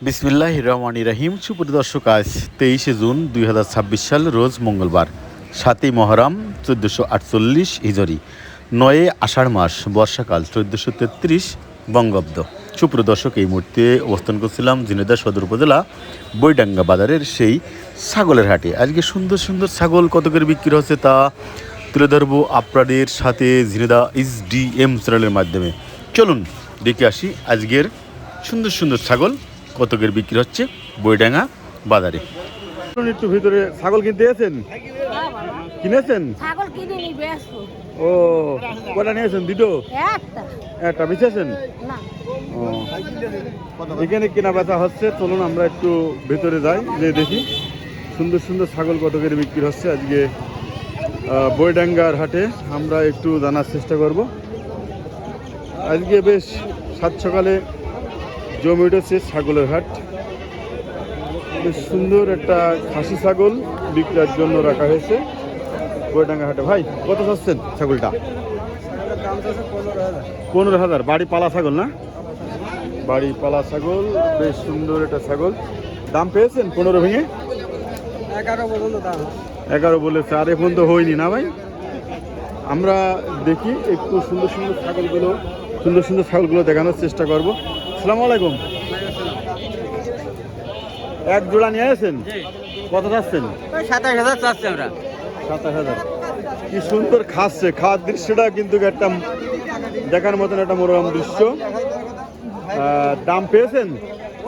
বিসমিল্লাহির রহমানির রহিম। সুপ্রিয় দর্শক, আজ 23শে জুন 2026 সাল, রোজ মঙ্গলবার, 7ই মহরম 1448 হিজরি, 9 আষাঢ় মাস, বর্ষাকাল, 1433 বঙ্গাব্দ। সুপ্রিয় দর্শক, এই মুহূর্তে অবস্থান করছিলাম ঝিনাইদহ সদর উপজেলা বৈডাঙ্গা বাজারের সেই ছাগলের হাটে। আজকে সুন্দর সুন্দর ছাগল কত করে বিক্রি হচ্ছে তা তুলে ধরবো আপনাদের সাথে ঝিনাইদহ SDM চ্যানেলের মাধ্যমে। চলুন দেখে আসি আজকের সুন্দর সুন্দর ছাগল কত করে বিক্রি হচ্ছে বৈডাঙ্গা বাজারে। একটু ভিতরে ছাগল কিনতে এসেছেন? কিনেছেন? ছাগল কিনে নি ব্যস্ত। ও, কটা নিয়েছেন? দুটো? একটা বেচেছেন? না। ও, এখানে কেনা বেচা হচ্ছে। চলুন আমরা একটু ভেতরে যাই, যে দেখি সুন্দর সুন্দর ছাগল কত করে বিক্রি হচ্ছে আজকে বৈডাঙ্গার হাটে। আমরা একটু জানার চেষ্টা করব। আজকে বেশ সাত সকালে জমে উঠেছে ছাগলের হাট। বেশ সুন্দর একটা খাসি ছাগল বিক্রির জন্য রাখা হয়েছে বৈডাঙ্গা হাটে। ভাই, কত চাচ্ছেন ছাগলটা? 15,000। বাড়ি পালা ছাগল না? বাড়ি পালা ছাগল, বেশ সুন্দর একটা ছাগল। দাম পেয়েছেন 15 ভেঙে? 11 বলেছে, আর এখন তো হয়নি না ভাই? আমরা দেখি একটু সুন্দর সুন্দর ছাগলগুলো দেখানোর চেষ্টা করবো। আসসালামু আলাইকুম। এক জোড়া নিয়ে আসেন? কত চাচ্ছেন? 27,000 চাচ্ছি আমরা। 27,000। কি সুন্দর খাচ্ছে, খাওয়ার দৃশ্যটা কিন্তু একটা দেখার মতন একটা মনোরম দৃশ্য। দাম পেয়েছেন?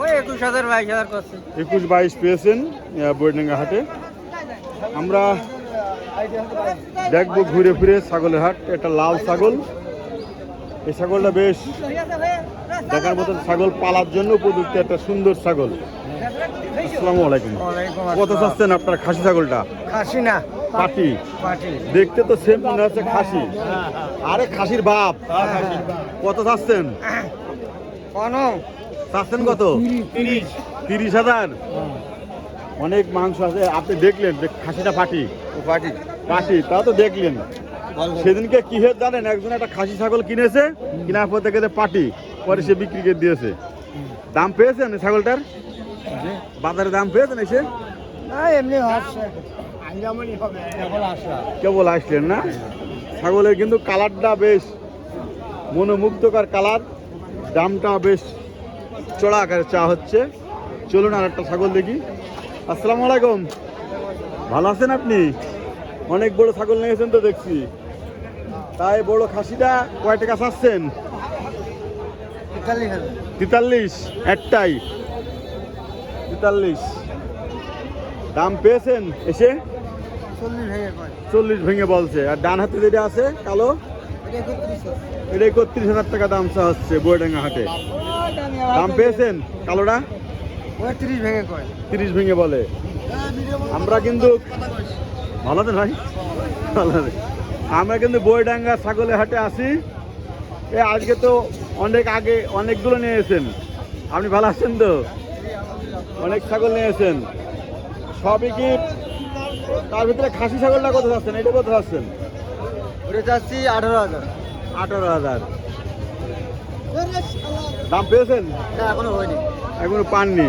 ওই 21,000 22,000 করছে। 21-22 পেয়েছেন বৈডাঙ্গা হাটে। আমরা দেখবো ঘুরে ফিরে ছাগলের হাট। একটা লাল ছাগল, এই ছাগলটা বেশ দেখার মতন ছাগল, পালার জন্য উপযুক্ত একটা সুন্দর ছাগল। আসসালামু আলাইকুম। কত চাচ্ছেন আপনার খাসি ছাগলটা? খাসি না, পাটি। পাটি। দেখতে তো সেম মনে হচ্ছে খাসি। আরে খাসির বাপ। কত চাচ্ছেন? চাচ্ছেন কত? 30,000। অনেক মাংস আছে। আপনি দেখলেন যে খাসিটা পাটি? পাটি, তা তো দেখলেন। সেদিনকে কি হয়ে জানেন, একজন একটা খাসি ছাগল কিনেছে, কিনার পর থেকে পাটি, পরে সে বিক্রি করে দিয়েছে। দাম পেয়েছেন ছাগলটার? বাজারে দাম পেয়েছেন এসে? এমনি কেবল আসলেন না? ছাগলের কিন্তু কালারটা বেশ মনোমুগ্ধকর কালার। দামটা বেশ চড়া আকারে চা হচ্ছে। চলুন আর একটা ছাগল দেখি। আসসালামু আলাইকুম। ভালো আছেন আপনি? অনেক বড় ছাগল নিয়েছেন তো দেখছি। তাই বড় খাসিটা কয় টাকা চাচ্ছেন? 43। একটাই 43। দাম পেয়েছেন এসে? 40 ভেঙে বলছে। আর ডান হাতে যেটা আছে কালো, এটা 31,000 টাকা দাম চা হচ্ছে বৈডাঙ্গা হাটে। দাম পেয়েছেন কালোটা? 30 ভেঙে বলে। আমরা কিন্তু ভালো আছেন ভাই? ভালো আছেন। আমরা কিন্তু বৈডাঙ্গা ছাগলের হাটে আসি। আজকে তো আগে অনেকগুলো নিয়েছেন। আপনি ভালো আছেন তো? অনেক ছাগল নিয়েছেন। সবই কি? তার ভিতরে খাসি ছাগলটা কত চাচ্ছেন? এটা কত চাচ্ছেন? ওটা চাচ্ছি 18,000। 18,000। দাম পেয়েছেন? এখনো হয়নি। এখনো পাননি।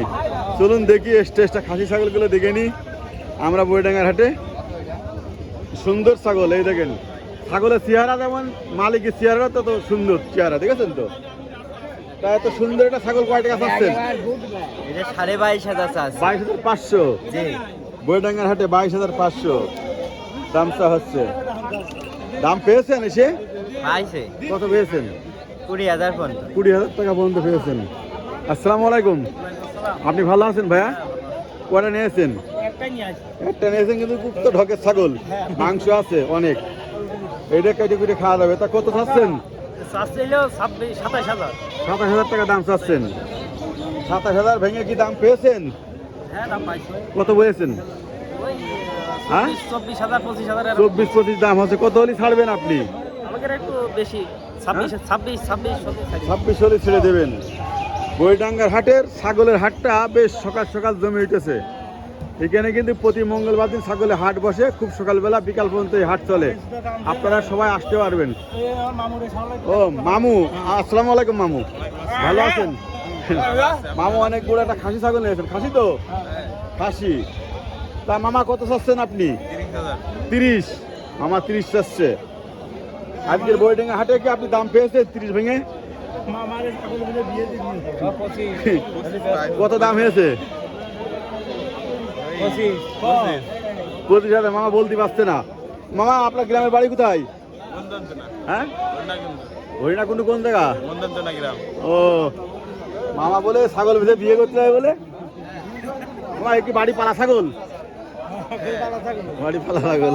চলুন দেখি স্টেজটা খাসি ছাগলগুলো দেখে নিই আমরা বৈডাঙ্গার হাটে। সুন্দর ছাগল, এই দেখেন। ছাগলের চেহারা যেমন, মালিকের চেহারা তত সুন্দর চেহারা, দেখেছেন তো? তা এত সুন্দর একটা ছাগল কয় টাকা চাচ্ছেন? এটা 22,500 চাচ্ছি। 22,500। জি। বৈডাঙ্গার হাটে 22,500 দাম চা হচ্ছে। দাম পেয়েছেন এসে? পাইছে। কত পেয়েছেন? 20,000 পর্যন্ত। 20,000 টাকা পর্যন্ত পেয়েছেন। আসসালামু আলাইকুম। আপনি ভালো আছেন ভাইয়া? কয়টা নিয়েছেন? একটা নিয়েছেন, কিন্তু খুব তো ঢকের ছাগল, মাংস আছে অনেক। এইটা কেটে কেটে খাওয়া যাবে। তা কত চাচ্ছেন? 27,000 টাকা দাম চাচ্ছেন। 27,000 ভেঙে কি দাম পেয়েছেন? কত বলেছেন? হ্যাঁ, 24-25 দাম হচ্ছে। কত হলে ছাড়বেন আপনি? 26 হলে ছেড়ে দেবেন। বৈডাঙ্গার হাটের ছাগলের হাটটা বেশ সকাল সকাল জমে উঠেছে। এখানে কিন্তু প্রতি মঙ্গলবার দিন ছাগলের হাট বসে। খুব সকালবেলা বিকাল পর্যন্ত এই হাট চলে। আপনারা সবাই আসতে পারবেন। ও মামু, আসসালামু আলাইকুম। মামু ভালো আছেন? মামা অনেক বড় একটা খাসি ছাগল নিয়েছেন, খাসি তো? খাসি। তা মামা কত চাচ্ছেন আপনি? 30। মামা 30 চাচ্ছে। আজকের বইডাঙ্গা হাটে কি আপনি দাম পেয়েছেন 30 ভেঙে? কত দাম হয়েছে? 25,000। মামা বলতে পারছে না। মামা আপনার গ্রামের বাড়ি কোথায়? হ্যাঁ, হরিণাকুণ্ড কোন জায়গা? ও, মামা বলে ছাগল বেঁধে বিয়ে করতে হবে বলে। মামা কি বাড়ি পালা ছাগল? বাড়ি পালা ছাগল।